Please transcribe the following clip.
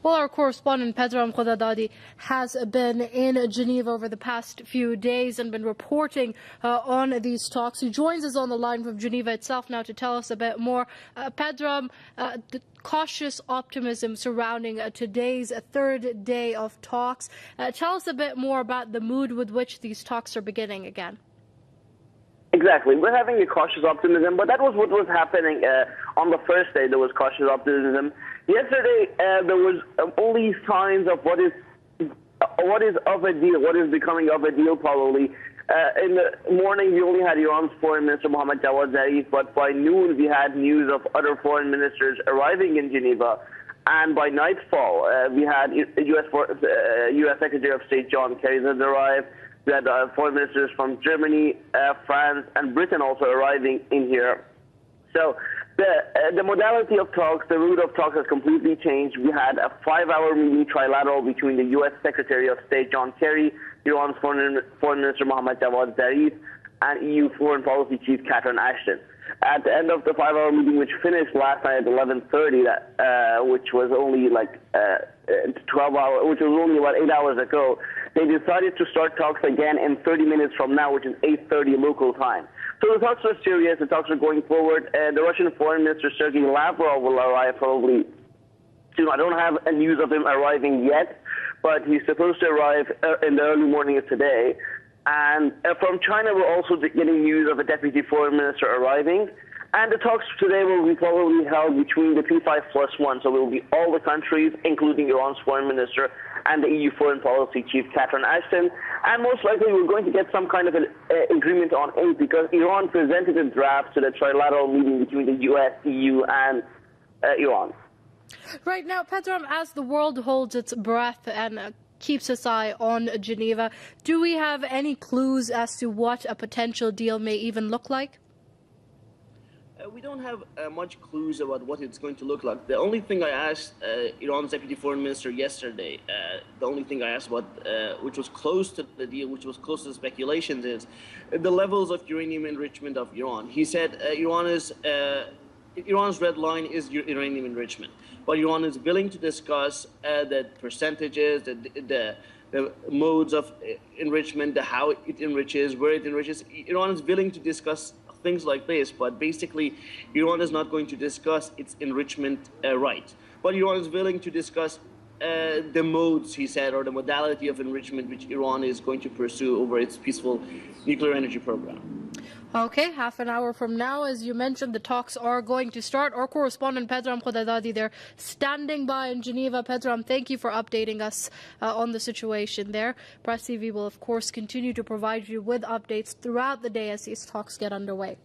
Well, our correspondent Pedram Khodadadi has been in Geneva over the past few days and been reporting on these talks. He joins us on the line from Geneva itself now to tell us a bit more. Pedram, the cautious optimism surrounding today's third day of talks. Tell us a bit more about the mood with which these talks are beginning again. Exactly. We're having a cautious optimism, but that was what was happening on the first day. There was cautious optimism. Yesterday, there was only signs of what is of a deal, what is becoming of a deal probably. In the morning, we only had Iran's Foreign Minister Mohammad Javad Zarif, but by noon, we had news of other foreign ministers arriving in Geneva. And by nightfall, we had U.S. Secretary of State John Kerry had arrived. We had foreign ministers from Germany, France, and Britain also arriving in here. So the modality of talks, the route of talks has completely changed. We had a 5-hour meeting trilateral between the U.S. Secretary of State John Kerry, Iran's Foreign Minister Mohammad Javad Zarif, and EU Foreign Policy Chief Catherine Ashton. At the end of the 5-hour meeting, which finished last night at 11:30, which was only like 12 hours, which was only about 8 hours ago, they decided to start talks again in 30 minutes from now, which is 8:30 local time. So the talks are serious. The talks are going forward. The Russian Foreign Minister Sergei Lavrov will arrive probably soon. I don't have a news of him arriving yet, but he's supposed to arrive in the early morning of today. And from China, we're also getting news of a deputy foreign minister arriving. And the talks today will be probably held between the P5+1. So it will be all the countries, including Iran's foreign minister and the EU Foreign Policy Chief Catherine Ashton. And most likely we're going to get some kind of an agreement on aid, because Iran presented a draft to the trilateral meeting between the US, EU, and Iran. Right now, Pedram, as the world holds its breath and keeps its eye on Geneva, do we have any clues as to what a potential deal may even look like? We don't have much clues about what it's going to look like. The only thing I asked Iran's deputy foreign minister yesterday, the only thing I asked about, which was close to the deal, which was close to the speculations, is the levels of uranium enrichment of Iran. He said Iran's red line is uranium enrichment, but Iran is willing to discuss the percentages, the modes of enrichment, how it enriches, where it enriches. Iran is willing to discuss things like this, but basically Iran is not going to discuss its enrichment right. But Iran is willing to discuss the modes, he said, or the modality of enrichment which Iran is going to pursue over its peaceful nuclear energy program. Okay, half an hour from now, as you mentioned, the talks are going to start. Our correspondent Pedram Khodadadi there, standing by in Geneva. Pedram, thank you for updating us on the situation there. Press TV will, of course, continue to provide you with updates throughout the day as these talks get underway.